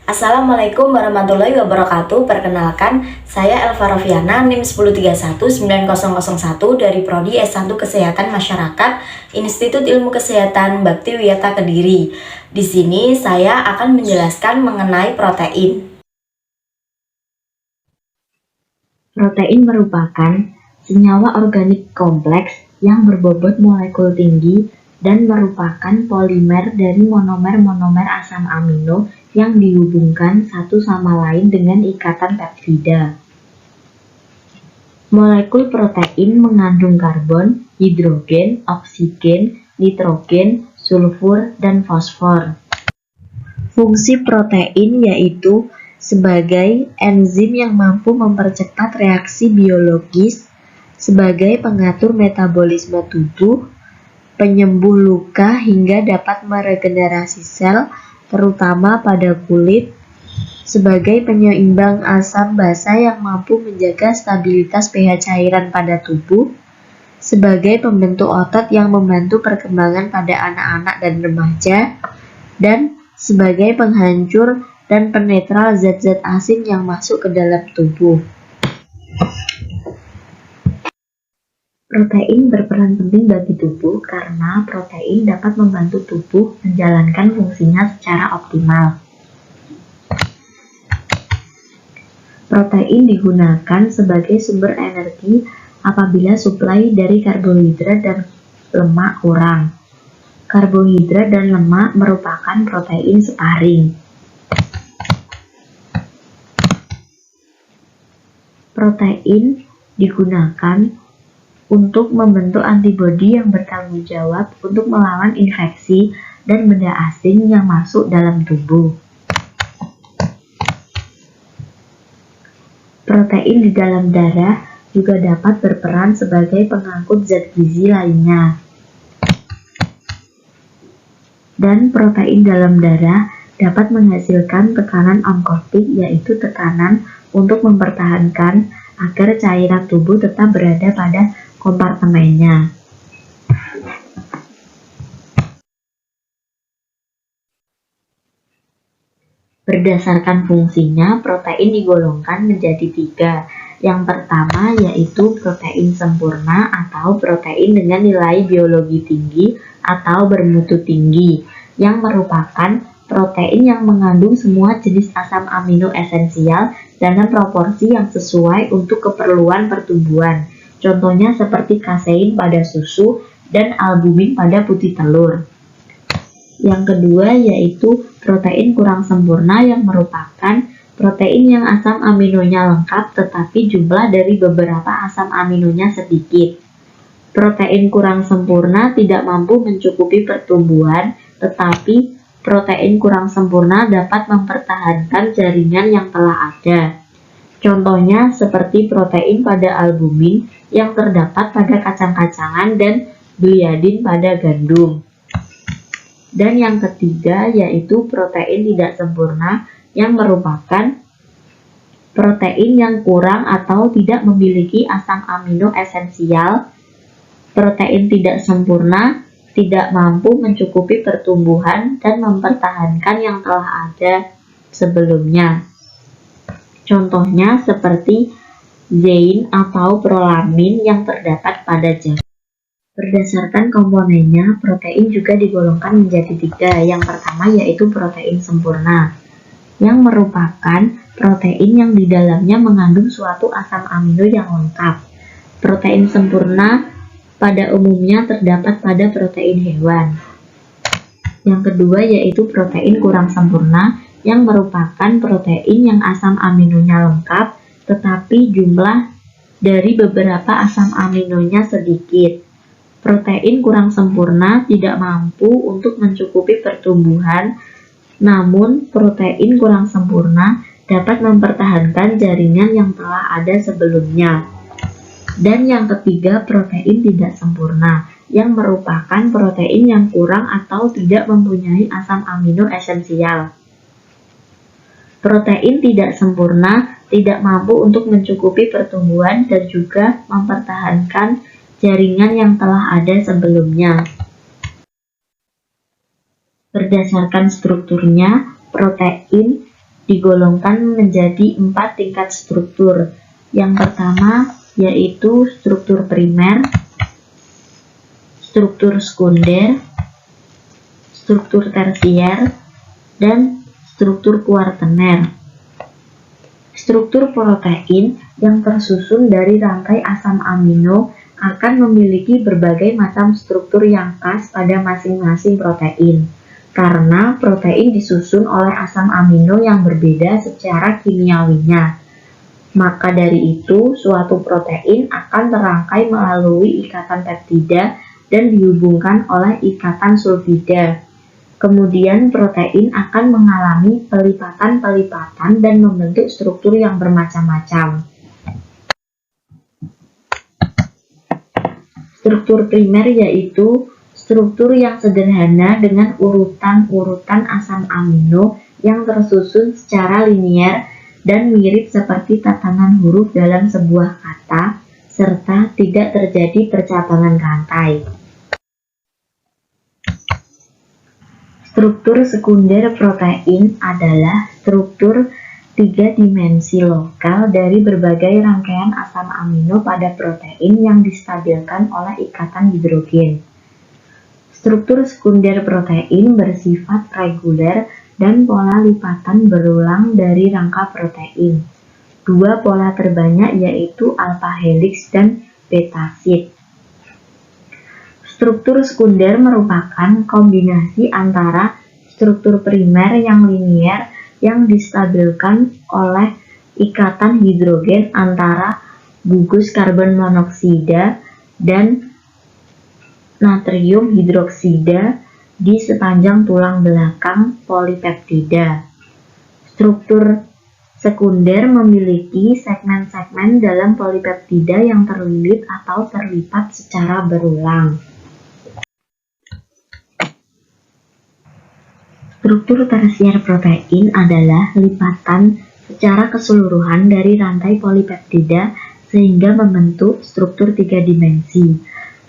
Assalamualaikum warahmatullahi wabarakatuh. Perkenalkan, saya Elva Rofiana, NIM 1031901 dari Prodi S1 Kesehatan Masyarakat, Institut Ilmu Kesehatan Bakti Wiyata Kediri. Di sini saya akan menjelaskan mengenai protein. Protein merupakan senyawa organik kompleks yang berbobot molekul tinggi dan merupakan polimer dari monomer-monomer asam amino yang dihubungkan satu sama lain dengan ikatan peptida. Molekul protein mengandung karbon, hidrogen, oksigen, nitrogen, sulfur, dan fosfor. Fungsi protein yaitu sebagai enzim yang mampu mempercepat reaksi biologis, sebagai pengatur metabolisme tubuh, penyembuh luka hingga dapat meregenerasi sel, terutama pada kulit, sebagai penyeimbang asam basa yang mampu menjaga stabilitas pH cairan pada tubuh, sebagai pembentuk otot yang membantu perkembangan pada anak-anak dan remaja, dan sebagai penghancur dan penetral zat-zat asing yang masuk ke dalam tubuh. Protein berperan penting bagi tubuh karena protein dapat membantu tubuh menjalankan fungsinya secara optimal. Protein digunakan sebagai sumber energi apabila suplai dari karbohidrat dan lemak kurang. Karbohidrat dan lemak merupakan protein separing. Protein digunakan untuk membentuk antibodi yang bertanggung jawab untuk melawan infeksi dan benda asing yang masuk dalam tubuh. Protein di dalam darah juga dapat berperan sebagai pengangkut zat gizi lainnya. Dan protein dalam darah dapat menghasilkan tekanan onkotik, yaitu tekanan untuk mempertahankan agar cairan tubuh tetap berada pada kompartemennya. Berdasarkan fungsinya, protein digolongkan menjadi 3. Yang pertama yaitu protein sempurna atau protein dengan nilai biologi tinggi atau bermutu tinggi, yang merupakan protein yang mengandung semua jenis asam amino esensial dalam proporsi yang sesuai untuk keperluan pertumbuhan. Contohnya seperti kasein pada susu dan albumin pada putih telur. Yang kedua yaitu protein kurang sempurna, yang merupakan protein yang asam aminonya lengkap tetapi jumlah dari beberapa asam aminonya sedikit. Protein kurang sempurna tidak mampu mencukupi pertumbuhan, tetapi protein kurang sempurna dapat mempertahankan jaringan yang telah ada. Contohnya seperti protein pada albumin yang terdapat pada kacang-kacangan dan gliadin pada gandum. Dan yang ketiga yaitu protein tidak sempurna, yang merupakan protein yang kurang atau tidak memiliki asam amino esensial. Protein tidak sempurna tidak mampu mencukupi pertumbuhan dan mempertahankan yang telah ada sebelumnya. Contohnya seperti zein atau prolamin yang terdapat pada jagung. Berdasarkan komponennya, protein juga digolongkan menjadi 3. Yang pertama yaitu protein sempurna, yang merupakan protein yang di dalamnya mengandung suatu asam amino yang lengkap. Protein sempurna pada umumnya terdapat pada protein hewan. Yang kedua yaitu protein kurang sempurna, yang merupakan protein yang asam aminonya lengkap tetapi jumlah dari beberapa asam aminonya sedikit. Protein kurang sempurna tidak mampu untuk mencukupi pertumbuhan, namun protein kurang sempurna dapat mempertahankan jaringan yang telah ada sebelumnya. Dan yang ketiga protein tidak sempurna, yang merupakan protein yang kurang atau tidak mempunyai asam amino esensial. Protein tidak sempurna tidak mampu untuk mencukupi pertumbuhan dan juga mempertahankan jaringan yang telah ada sebelumnya. Berdasarkan strukturnya, protein digolongkan menjadi 4 tingkat struktur. Yang pertama yaitu struktur primer, struktur sekunder, struktur tersier, dan struktur kuartener. Struktur protein yang tersusun dari rantai asam amino akan memiliki berbagai macam struktur yang khas pada masing-masing protein. Karena protein disusun oleh asam amino yang berbeda secara kimiawinya. Maka dari itu, suatu protein akan terangkai melalui ikatan peptida dan dihubungkan oleh ikatan sulfida. Kemudian protein akan mengalami pelipatan-pelipatan dan membentuk struktur yang bermacam-macam. Struktur primer yaitu struktur yang sederhana dengan urutan-urutan asam amino yang tersusun secara linier dan mirip seperti tatanan huruf dalam sebuah kata, serta tidak terjadi percabangan rantai. Struktur sekunder protein adalah struktur 3 dimensi lokal dari berbagai rangkaian asam amino pada protein yang distabilkan oleh ikatan hidrogen. Struktur sekunder protein bersifat reguler dan pola lipatan berulang dari rangka protein. Dua pola terbanyak yaitu alpha helix dan beta sheet. Struktur sekunder merupakan kombinasi antara struktur primer yang linier yang distabilkan oleh ikatan hidrogen antara gugus karbon monoksida dan natrium hidroksida di sepanjang tulang belakang polipeptida. Struktur sekunder memiliki segmen-segmen dalam polipeptida yang terlilit atau terlipat secara berulang. Struktur tersier protein adalah lipatan secara keseluruhan dari rantai polipeptida sehingga membentuk struktur 3 dimensi.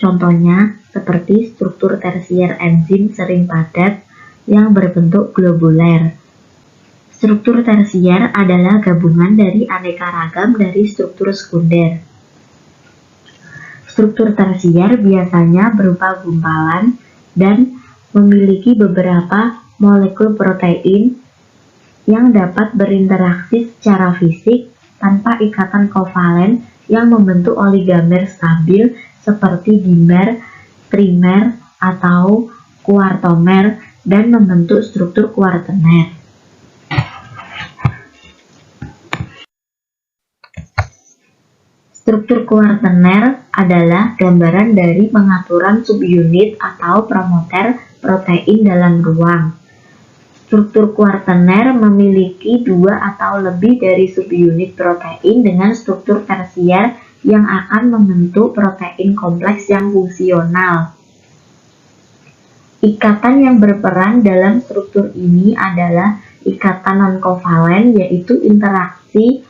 Contohnya seperti struktur tersier enzim sering padat yang berbentuk globuler. Struktur tersier adalah gabungan dari aneka ragam dari struktur sekunder. Struktur tersier biasanya berupa gumpalan dan memiliki beberapa molekul protein yang dapat berinteraksi secara fisik tanpa ikatan kovalen yang membentuk oligomer stabil seperti dimer, trimer, atau kuartomer dan membentuk struktur kuartener. Struktur kuartener adalah gambaran dari pengaturan subunit atau promoter protein dalam ruang. Struktur kuartener memiliki 2 atau lebih dari subunit protein dengan struktur tersier yang akan membentuk protein kompleks yang fungsional. Ikatan yang berperan dalam struktur ini adalah ikatan non-kovalen, yaitu interaksi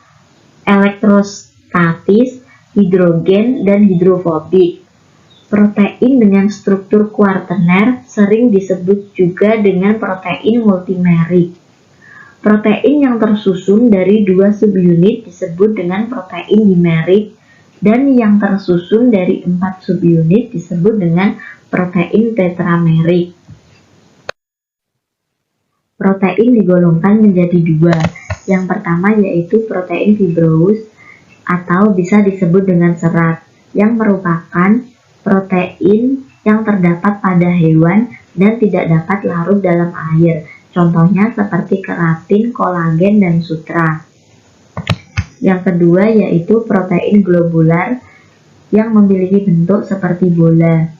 elektrostatis, hidrogen, dan hidrofobik. Protein dengan struktur kuartener sering disebut juga dengan protein multimerik. Protein yang tersusun dari 2 subunit disebut dengan protein dimerik, dan yang tersusun dari 4 subunit disebut dengan protein tetramerik. Protein digolongkan menjadi 2. Yang pertama yaitu protein fibrous atau bisa disebut dengan serat, yang merupakan protein yang terdapat pada hewan dan tidak dapat larut dalam air. Contohnya seperti keratin, kolagen, dan sutra. Yang kedua yaitu protein globular yang memiliki bentuk seperti bola.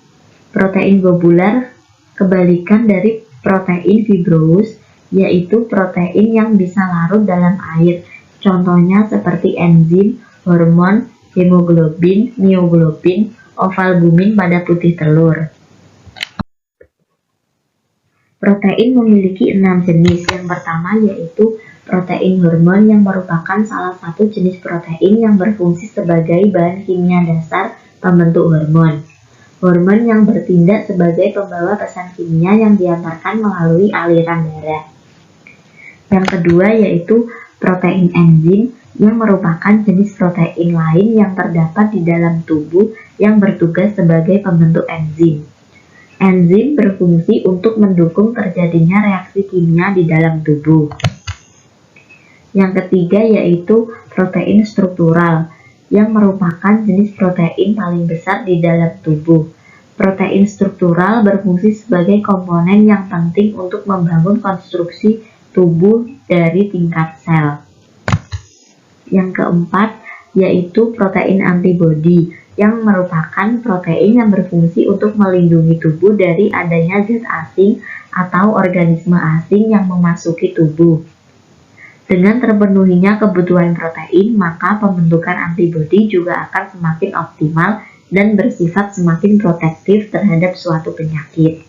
Protein globular kebalikan dari protein fibrous, yaitu protein yang bisa larut dalam air. Contohnya seperti enzim, hormon, hemoglobin, mioglobin, ovalbumin pada putih telur. Protein memiliki 6 jenis. Yang pertama yaitu protein hormon yang merupakan salah satu jenis protein yang berfungsi sebagai bahan kimia dasar pembentuk hormon. Hormon yang bertindak sebagai pembawa pesan kimia yang diantarkan melalui aliran darah. Yang kedua yaitu protein enzim, yang merupakan jenis protein lain yang terdapat di dalam tubuh yang bertugas sebagai pembentuk enzim. Enzim berfungsi untuk mendukung terjadinya reaksi kimia di dalam tubuh. Yang ketiga yaitu protein struktural, yang merupakan jenis protein paling besar di dalam tubuh. Protein struktural berfungsi sebagai komponen yang penting untuk membangun konstruksi tubuh dari tingkat sel. Yang keempat yaitu protein antibodi, yang merupakan protein yang berfungsi untuk melindungi tubuh dari adanya zat asing atau organisme asing yang memasuki tubuh. Dengan terpenuhinya kebutuhan protein, maka pembentukan antibodi juga akan semakin optimal dan bersifat semakin protektif terhadap suatu penyakit.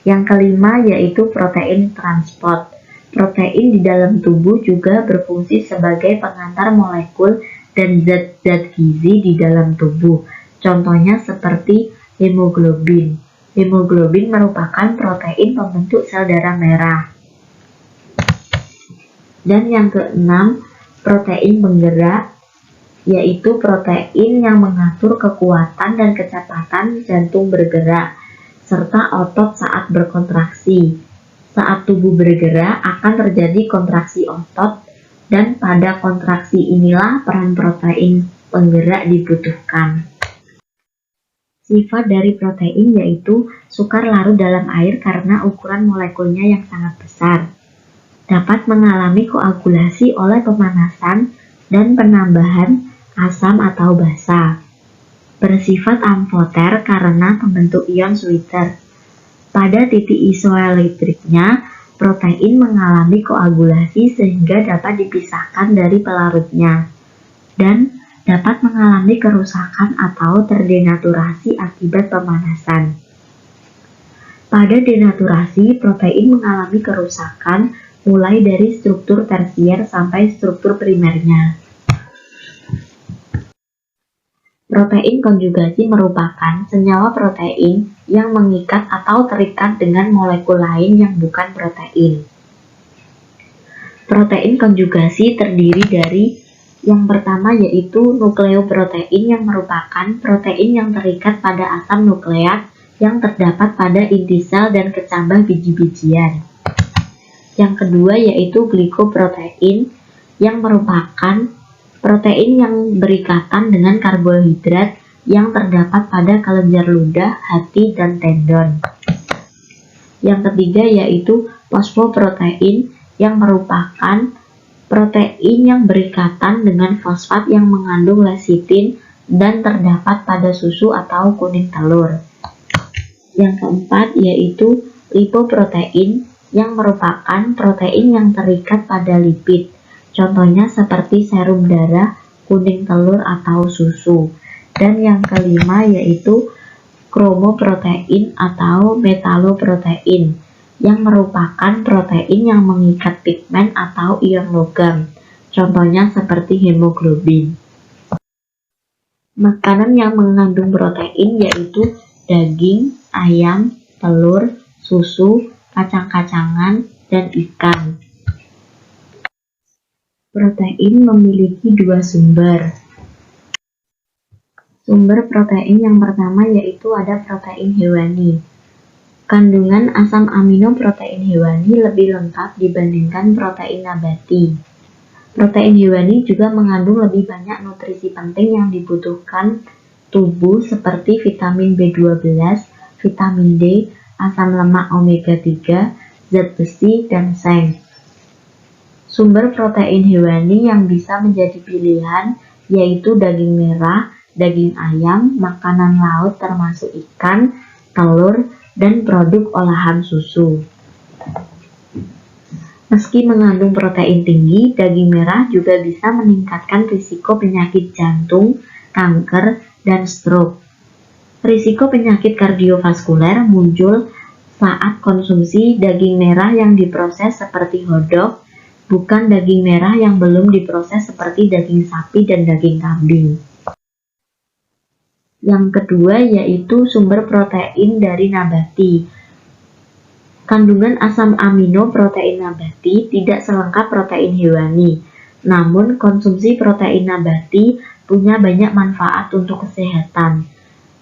Yang kelima yaitu protein transport. Protein di dalam tubuh juga berfungsi sebagai pengantar molekul dan zat-zat gizi di dalam tubuh. Contohnya seperti hemoglobin. Hemoglobin merupakan protein pembentuk sel darah merah. Dan yang keenam, protein penggerak, yaitu protein yang mengatur kekuatan dan kecepatan jantung bergerak, serta otot saat berkontraksi. Saat tubuh bergerak akan terjadi kontraksi otot, dan pada kontraksi inilah peran protein penggerak dibutuhkan. Sifat dari protein yaitu sukar larut dalam air karena ukuran molekulnya yang sangat besar. Dapat mengalami koagulasi oleh pemanasan dan penambahan asam atau basa. Bersifat amfoter karena pembentuk ion Schwitter. Pada titik isoelektriknya, protein mengalami koagulasi sehingga dapat dipisahkan dari pelarutnya dan dapat mengalami kerusakan atau terdenaturasi akibat pemanasan. Pada denaturasi, protein mengalami kerusakan mulai dari struktur tersier sampai struktur primernya. Protein konjugasi merupakan senyawa protein yang mengikat atau terikat dengan molekul lain yang bukan protein. Protein konjugasi terdiri dari yang pertama yaitu nukleoprotein, yang merupakan protein yang terikat pada asam nukleat yang terdapat pada inti sel dan kecambah biji-bijian. Yang kedua yaitu glikoprotein, yang merupakan protein yang berikatan dengan karbohidrat yang terdapat pada kelenjar ludah, hati, dan tendon. Yang ketiga yaitu fosfoprotein, yang merupakan protein yang berikatan dengan fosfat yang mengandung lecitin dan terdapat pada susu atau kuning telur. Yang keempat yaitu lipoprotein, yang merupakan protein yang terikat pada lipid. Contohnya seperti serum darah, kuning telur, atau susu. Dan yang kelima yaitu kromoprotein atau metaloprotein, yang merupakan protein yang mengikat pigmen atau ion logam. Contohnya seperti hemoglobin. Makanan yang mengandung protein yaitu daging, ayam, telur, susu, kacang-kacangan, dan ikan. Protein memiliki dua sumber. Sumber protein yang pertama yaitu ada protein hewani. Kandungan asam amino protein hewani lebih lengkap dibandingkan protein nabati. Protein hewani juga mengandung lebih banyak nutrisi penting yang dibutuhkan tubuh seperti vitamin B12, vitamin D, asam lemak omega 3, zat besi, dan seng. Sumber protein hewani yang bisa menjadi pilihan yaitu daging merah, daging ayam, makanan laut termasuk ikan, telur, dan produk olahan susu. Meski mengandung protein tinggi, daging merah juga bisa meningkatkan risiko penyakit jantung, kanker, dan stroke. Risiko penyakit kardiovaskuler muncul saat konsumsi daging merah yang diproses seperti hotdog, bukan daging merah yang belum diproses seperti daging sapi dan daging kambing. Yang kedua yaitu sumber protein dari nabati. Kandungan asam amino protein nabati tidak selengkap protein hewani, namun konsumsi protein nabati punya banyak manfaat untuk kesehatan.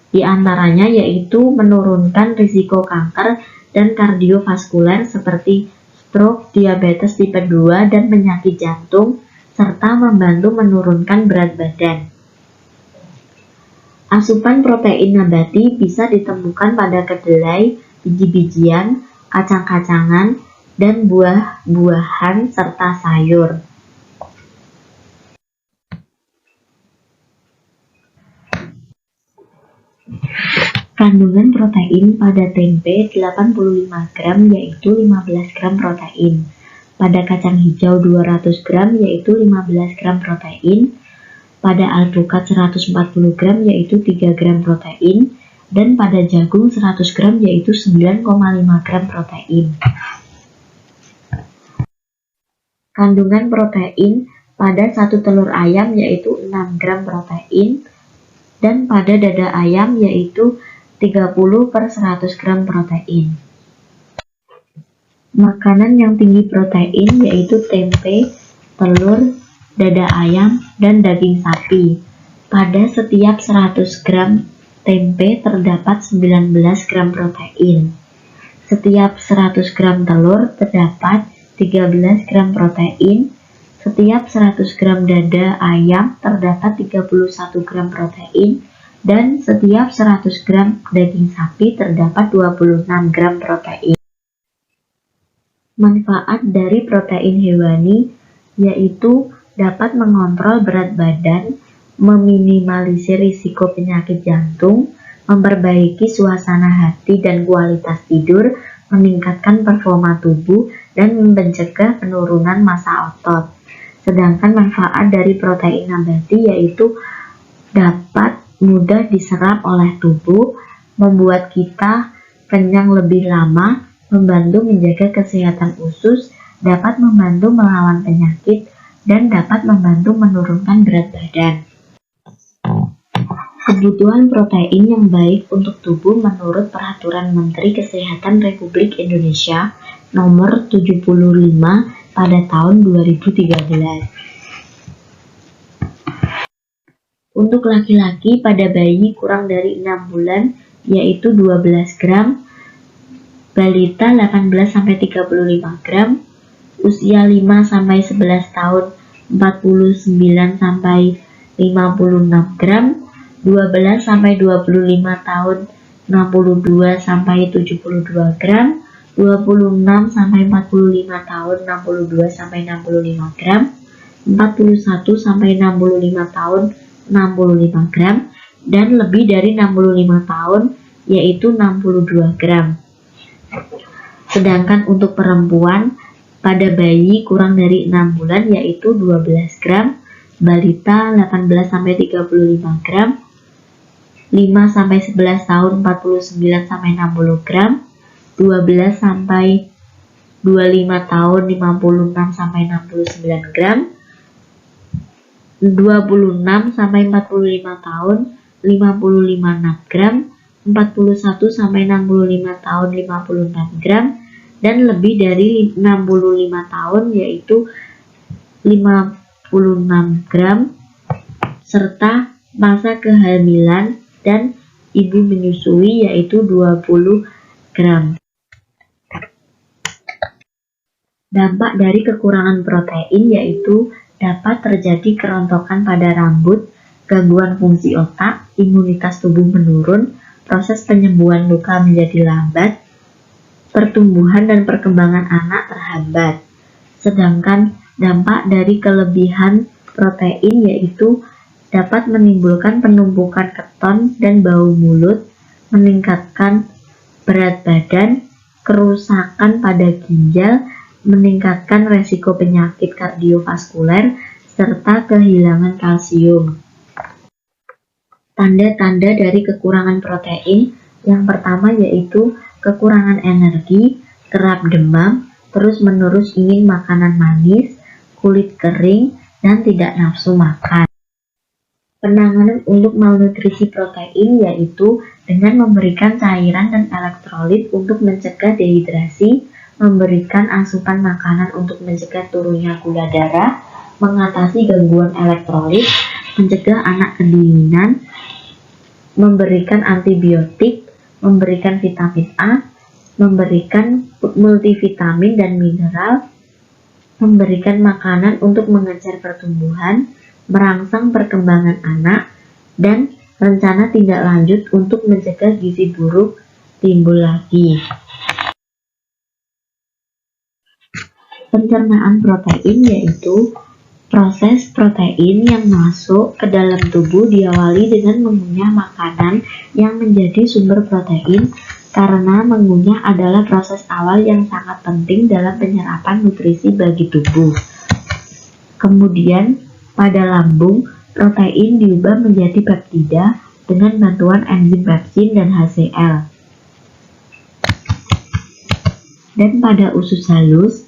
Di antaranya yaitu menurunkan risiko kanker dan kardiovaskuler seperti stroke, diabetes tipe 2, dan penyakit jantung, serta membantu menurunkan berat badan. Asupan protein nabati bisa ditemukan pada kedelai, biji-bijian, kacang-kacangan, dan buah-buahan serta sayur. Kandungan protein pada tempe 85 gram yaitu 15 gram protein. Pada kacang hijau 200 gram yaitu 15 gram protein. Pada alpukat 140 gram yaitu 3 gram protein. Dan pada jagung 100 gram yaitu 9,5 gram protein. Kandungan protein pada satu telur ayam yaitu 6 gram protein, dan pada dada ayam yaitu 30/100 gram protein. Makanan yang tinggi protein yaitu tempe, telur, dada ayam, dan daging sapi. Pada setiap 100 gram tempe terdapat 19 gram protein. Setiap 100 gram telur terdapat 13 gram protein. Setiap 100 gram dada ayam terdapat 31 gram protein. Dan setiap 100 gram daging sapi terdapat 26 gram protein. Manfaat dari protein hewani yaitu dapat mengontrol berat badan, meminimalisir risiko penyakit jantung, memperbaiki suasana hati dan kualitas tidur, meningkatkan performa tubuh, dan mencegah penurunan massa otot. Sedangkan manfaat dari protein nabati yaitu dapat mudah diserap oleh tubuh, membuat kita kenyang lebih lama, membantu menjaga kesehatan usus, dapat membantu melawan penyakit, dan dapat membantu menurunkan berat badan. Kebutuhan protein yang baik untuk tubuh menurut Peraturan Menteri Kesehatan Republik Indonesia Nomor 75 pada tahun 2013. Untuk laki-laki pada bayi kurang dari 6 bulan yaitu 12 gram, balita 18-35 gram, usia 5-11 tahun 49-56 gram, 12-25 tahun 62-72 gram, 26-45 tahun 62-65 gram, 41-65 tahun 65 gram, dan lebih dari 65 tahun yaitu 62 gram. Sedangkan untuk perempuan pada bayi kurang dari 6 bulan yaitu 12 gram, balita 18-35 gram, 5-11 tahun 49-60 gram, 12-25 tahun 56-69 gram, 26-45 tahun 55 gram, 41-65 tahun 56 gram, dan lebih dari 65 tahun yaitu 56 gram, serta masa kehamilan dan ibu menyusui yaitu 20 gram. Dampak dari kekurangan protein yaitu dapat terjadi kerontokan pada rambut, gangguan fungsi otak, imunitas tubuh menurun, proses penyembuhan luka menjadi lambat, pertumbuhan dan perkembangan anak terhambat. Sedangkan dampak dari kelebihan protein yaitu dapat menimbulkan penumpukan keton dan bau mulut, meningkatkan berat badan, kerusakan pada ginjal, meningkatkan resiko penyakit kardiovaskuler, serta kehilangan kalsium. Tanda-tanda dari kekurangan protein yang pertama yaitu kekurangan energi, kerap demam, terus-menerus ingin makanan manis, kulit kering, dan tidak nafsu makan. Penanganan untuk malnutrisi protein yaitu dengan memberikan cairan dan elektrolit untuk mencegah dehidrasi, memberikan asupan makanan untuk mencegah turunnya gula darah, mengatasi gangguan elektrolit, mencegah anak kedinginan, memberikan antibiotik, memberikan vitamin A, memberikan multivitamin dan mineral, memberikan makanan untuk mengejar pertumbuhan, merangsang perkembangan anak, dan rencana tindak lanjut untuk mencegah gizi buruk timbul lagi. Pencernaan protein yaitu proses protein yang masuk ke dalam tubuh diawali dengan mengunyah makanan yang menjadi sumber protein, karena mengunyah adalah proses awal yang sangat penting dalam penyerapan nutrisi bagi tubuh. Kemudian pada lambung, protein diubah menjadi peptida dengan bantuan enzim pepsin dan HCl. Dan pada usus halus,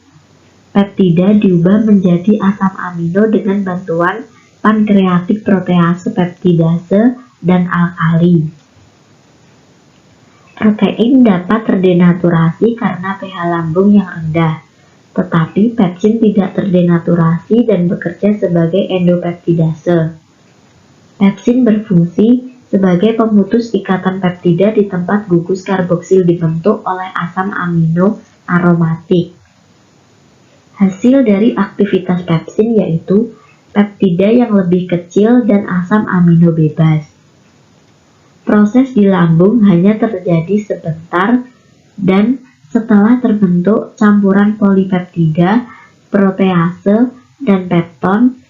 peptida diubah menjadi asam amino dengan bantuan pankreatik protease peptidase dan alkali. Protein dapat terdenaturasi karena pH lambung yang rendah. Tetapi pepsin tidak terdenaturasi dan bekerja sebagai endopeptidase. Pepsin berfungsi sebagai pemutus ikatan peptida di tempat gugus karboksil dibentuk oleh asam amino aromatik. Hasil dari aktivitas pepsin yaitu peptida yang lebih kecil dan asam amino bebas. Proses di lambung hanya terjadi sebentar dan setelah terbentuk campuran polipeptida, protease, dan pepton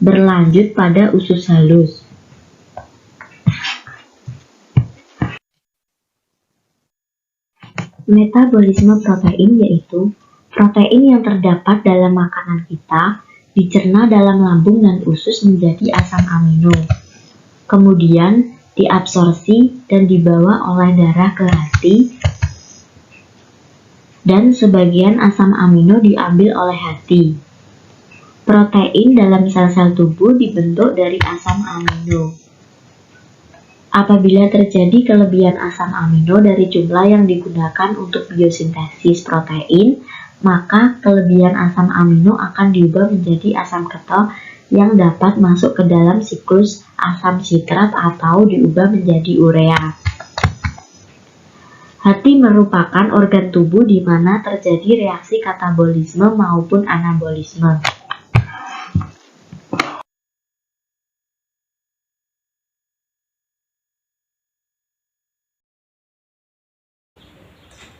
berlanjut pada usus halus. Metabolisme protein yaitu protein yang terdapat dalam makanan kita dicerna dalam lambung dan usus menjadi asam amino. Kemudian diabsorpsi dan dibawa oleh darah ke hati, dan sebagian asam amino diambil oleh hati. Protein dalam sel-sel tubuh dibentuk dari asam amino. Apabila terjadi kelebihan asam amino dari jumlah yang digunakan untuk biosintesis protein, maka kelebihan asam amino akan diubah menjadi asam keto yang dapat masuk ke dalam siklus asam sitrat atau diubah menjadi urea. Hati merupakan organ tubuh di mana terjadi reaksi katabolisme maupun anabolisme.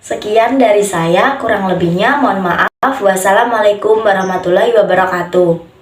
Sekian dari saya, kurang lebihnya mohon maaf. Wassalamualaikum warahmatullahi wabarakatuh.